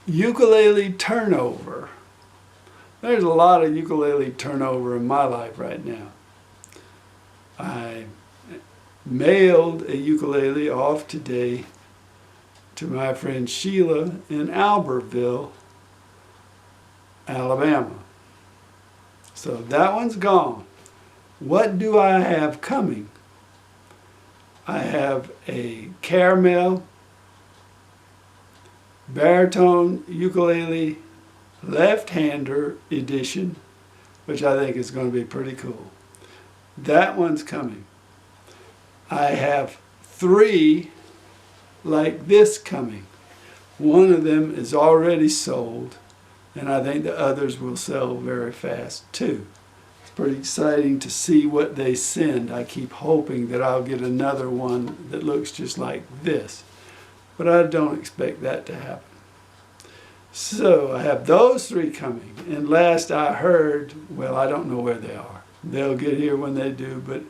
Ukulele turnover. There's a lot of ukulele turnover in my life right now. I mailed a ukulele off today to my friend Sheila in Albertville, Alabama. So that one's gone. What do I have coming? I have a caramel baritone ukulele left-hander edition, which I think is going to be pretty cool. That one's coming. I have 3 like this coming. One of them is already sold, and I think the others will sell very fast too. It's pretty exciting to see what they send. I keep hoping that I'll get another one that looks just like this, but I don't expect that to happen. So I have those 3 coming, and last I heard, well, I don't know where they are. They'll get here when they do, but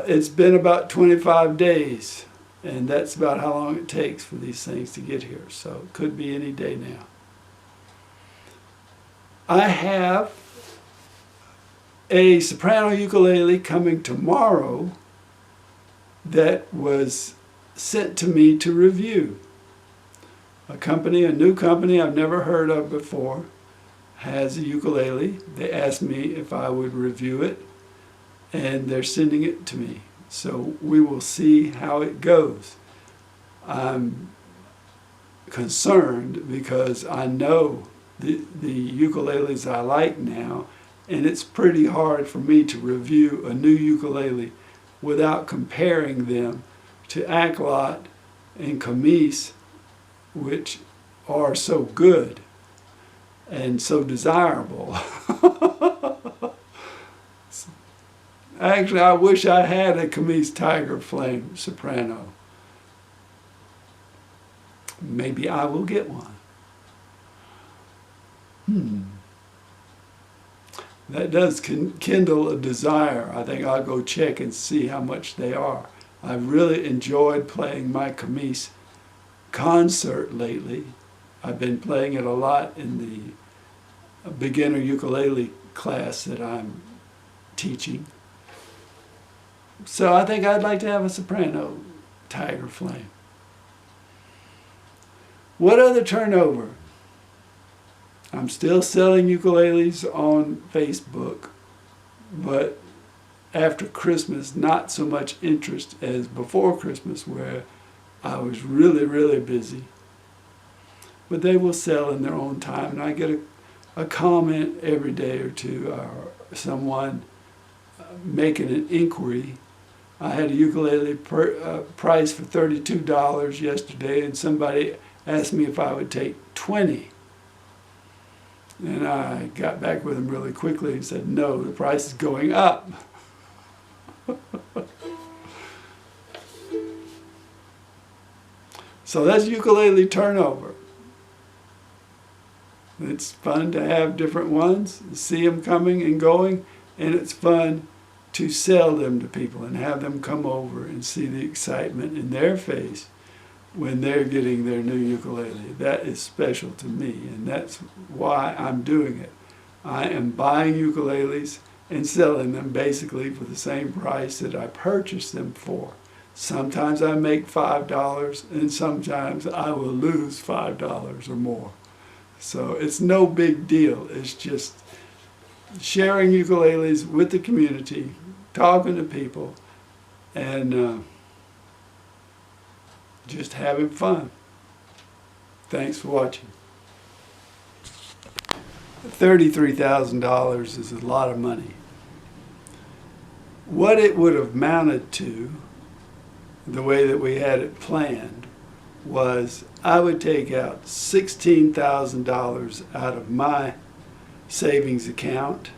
it's been about 25 days, and that's about how long it takes for these things to get here. So it could be any day now. I have a soprano ukulele coming tomorrow that was sent to me to review. A new company I've never heard of before, has a ukulele. They asked me if I would review it, and they're sending it to me. So we will see how it goes. I'm concerned because I know the ukuleles I like now, and it's pretty hard for me to review a new ukulele without comparing them to Acklot and Camise, which are so good and so desirable. Actually, I wish I had a Camise Tiger Flame soprano. Maybe I will get one. That does kindle a desire. I think I'll go check and see how much they are. I've really enjoyed playing my Camise concert lately. I've been playing it a lot in the beginner ukulele class that I'm teaching. So I think I'd like to have a soprano Tiger Flame. What other turnover? I'm still selling ukuleles on Facebook, but after Christmas, not so much interest as before Christmas, where I was really, really busy. But they will sell in their own time, and I get a comment every day or two, or someone making an inquiry. I had a ukulele price for $32 yesterday, and somebody asked me if I would take 20. And I got back with him really quickly and said, no, the price is going up. So that's ukulele turnover. It's fun to have different ones, see them coming and going, and it's fun to sell them to people and have them come over and see the excitement in their face when they're getting their new ukulele. That is special to me, and that's why I'm doing it. I am buying ukuleles and selling them basically for the same price that I purchased them for. Sometimes I make $5, and sometimes I will lose $5 or more. So it's no big deal. It's just sharing ukuleles with the community, talking to people, and just having fun. Thanks for watching. $33,000 is a lot of money. What it would have amounted to, the way that we had it planned, was I would take out $16,000 out of my savings account,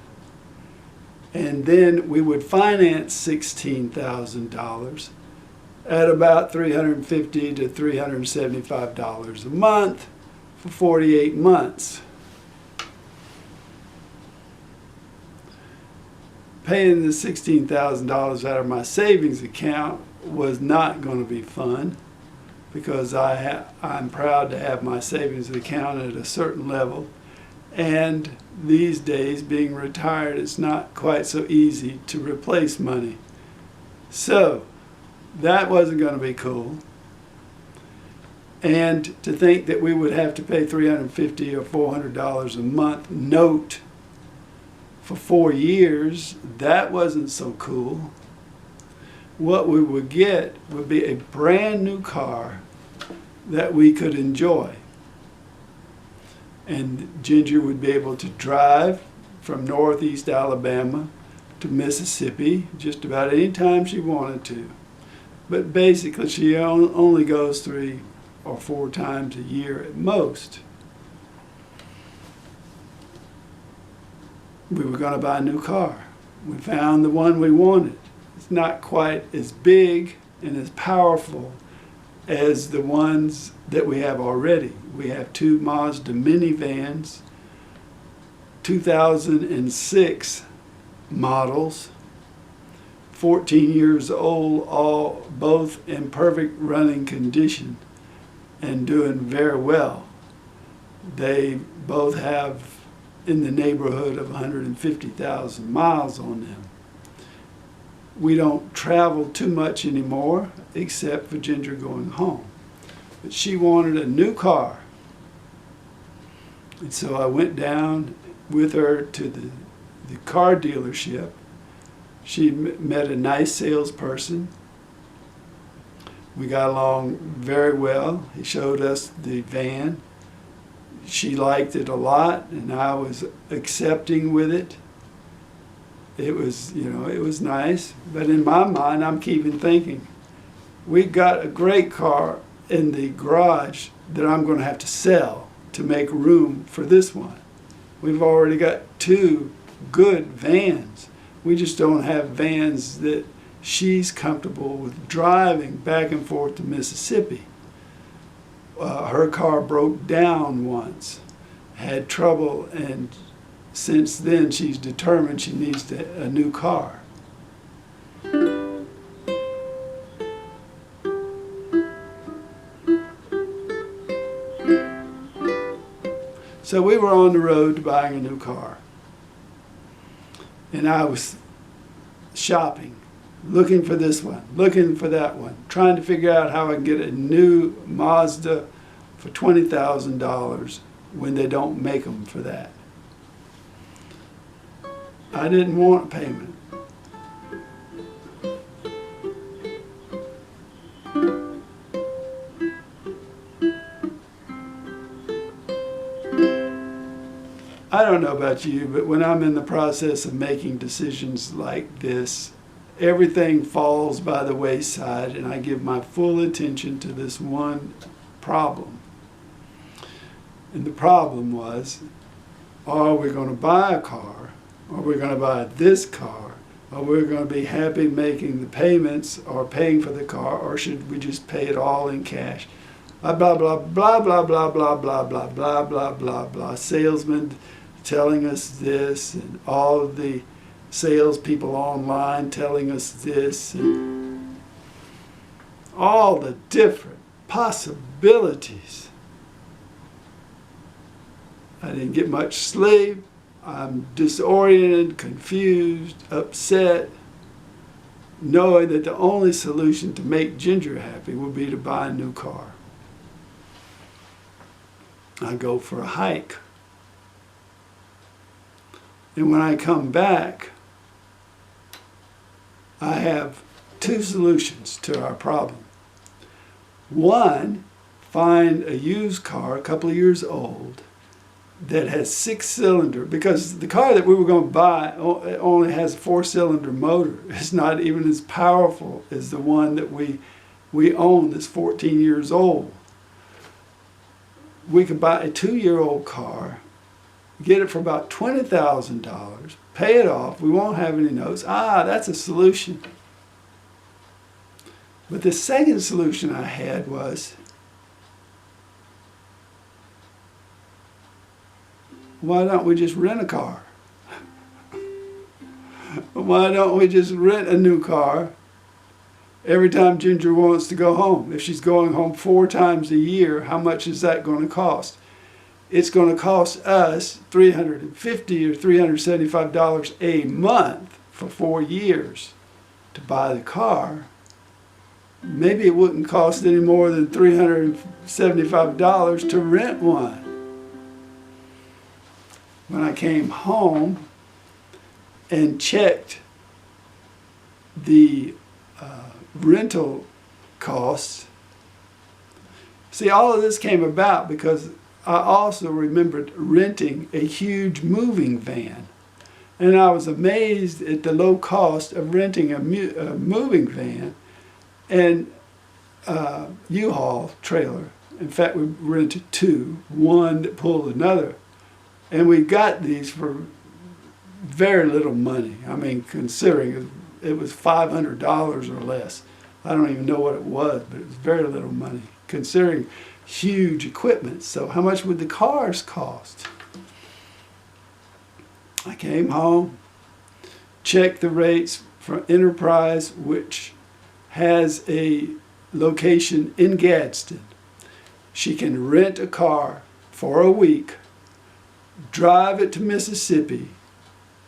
and then we would finance $16,000 at about $350 to $375 a month for 48 months. Paying the $16,000 out of my savings account was not going to be fun. because I'm proud to have my savings account at a certain level. And these days, being retired, it's not quite so easy to replace money. So that wasn't going to be cool. And to think that we would have to pay $350 or $400 a month note for 4 years, that wasn't so cool. What we would get would be a brand new car that we could enjoy. And Ginger would be able to drive from northeast Alabama to Mississippi just about any time she wanted to. But basically she only goes 3 or 4 times a year at most. We were going to buy a new car. We found the one we wanted. It's not quite as big and as powerful as the ones that we have already. We have 2 Mazda minivans, 2006 models, 14 years old, both in perfect running condition and doing very well. They both have in the neighborhood of 150,000 miles on them. We don't travel too much anymore, except for Ginger going home. But she wanted a new car. And so I went down with her to the car dealership. She met a nice salesperson. We got along very well. He showed us the van. She liked it a lot, and I was accepting with it. It was, it was nice. But in my mind, I'm keeping thinking, we got a great car in the garage that I'm going to have to sell to make room for this one. We've already got 2 good vans. We just don't have vans that she's comfortable with driving back and forth to Mississippi. Her car broke down once, had trouble, and since then she's determined she needs a new car. So we were on the road to buying a new car. And I was shopping, looking for this one, looking for that one, trying to figure out how I can get a new Mazda for $20,000 when they don't make them for that. I didn't want a payment. I don't know about you, but when I'm in the process of making decisions like this, everything falls by the wayside and I give my full attention to this one problem. And the problem was, are we going to buy a car? Are we going to buy this car? Are we going to be happy making the payments or paying for the car, or should we just pay it all in cash? Blah, blah, blah, blah, blah, blah, blah, blah, blah, blah, blah, blah, blah. Salesmen telling us this, and all of the salespeople online telling us this, and all the different possibilities. I didn't get much sleep. I'm disoriented, confused, upset, knowing that the only solution to make Ginger happy would be to buy a new car. I go for a hike. And when I come back, I have 2 solutions to our problem. One, find a used car, a couple of years old, that has 6-cylinder, because the car that we were going to buy only has a 4-cylinder motor. It's not even as powerful as the one that we own that's 14 years old. We could buy a 2-year-old car, get it for about $20,000, pay it off, we won't have any notes. That's a solution. But the second solution I had was, why don't we just rent a car? Why don't we just rent a new car every time Ginger wants to go home. If she's going home 4 times a year, how much is that going to cost? It's going to cost us $350 or $375 a month for 4 years to buy the car. Maybe it wouldn't cost any more than $375 to rent one. When I came home and checked the rental costs, see, all of this came about because I also remembered renting a huge moving van. And I was amazed at the low cost of renting a moving van and U-Haul trailer. In fact, we rented 2, one that pulled another. And we got these for very little money. I mean, considering it was $500 or less. I don't even know what it was, but it was very little money, considering huge equipment. So how much would the cars cost? I came home, checked the rates for Enterprise, which has a location in Gadsden. She can rent a car for a week, drive it to Mississippi,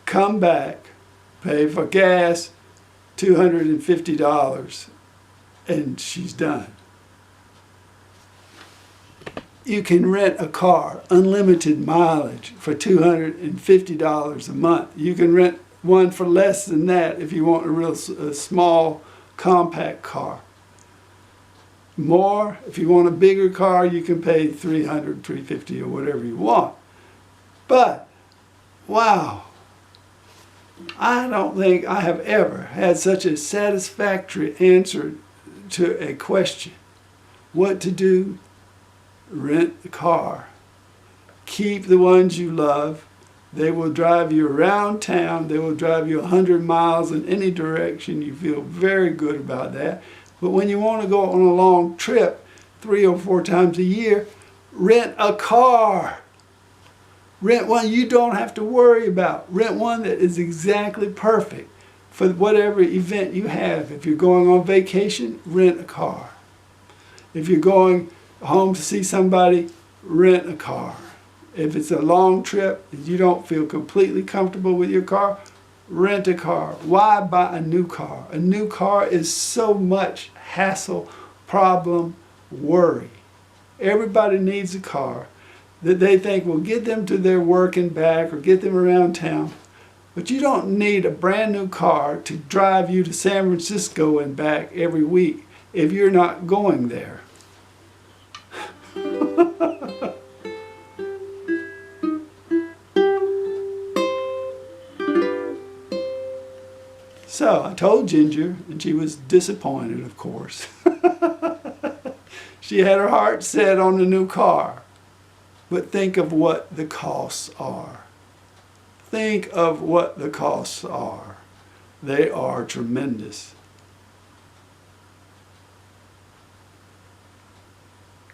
come back, pay for gas, $250, and she's done. You can rent a car, unlimited mileage, for $250 a month. You can rent one for less than that if you want a small, compact car. More, if you want a bigger car, you can pay $300, $350, or whatever you want. But, wow, I don't think I have ever had such a satisfactory answer to a question. What to do? Rent the car. Keep the ones you love. They will drive you around town. They will drive you 100 miles in any direction. You feel very good about that. But when you want to go on a long trip, 3 or 4 times a year, rent a car. Rent one you don't have to worry about. Rent one that is exactly perfect for whatever event you have. If you're going on vacation, rent a car. If you're going home to see somebody, rent a car. If it's a long trip and you don't feel completely comfortable with your car, rent a car. Why buy a new car? A new car is so much hassle, problem, worry. Everybody needs a car that they think will get them to their work and back or get them around town. But you don't need a brand new car to drive you to San Francisco and back every week if you're not going there. So I told Ginger, and she was disappointed, of course. She had her heart set on the new car. But think of what the costs are. Think of what the costs are. They are tremendous.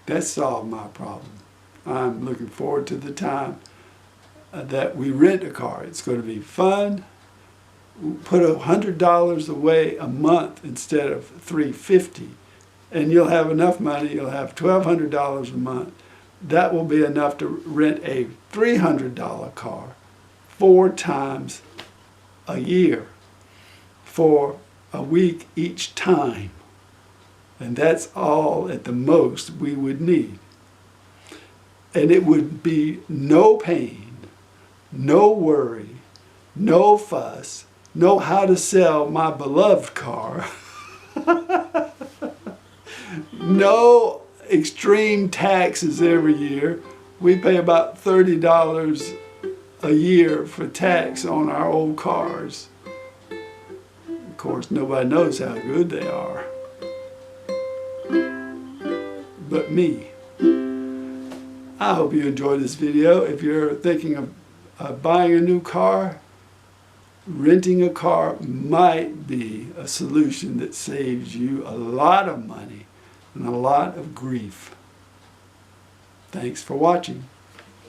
That solved my problem. I'm looking forward to the time that we rent a car. It's going to be fun. Put $100 away a month instead of $350, and you'll have enough money. You'll have $1,200 a month. That will be enough to rent a $300 car 4 times a year for a week each time. And that's all at the most we would need. And it would be no pain, no worry, no fuss, no how to sell my beloved car, no extreme taxes every year. We pay about $30 a year for tax on our old cars. Of course, nobody knows how good they are but me. I hope you enjoyed this video. If you're thinking of buying a new car, renting a car might be a solution that saves you a lot of money and a lot of grief. Thanks for watching.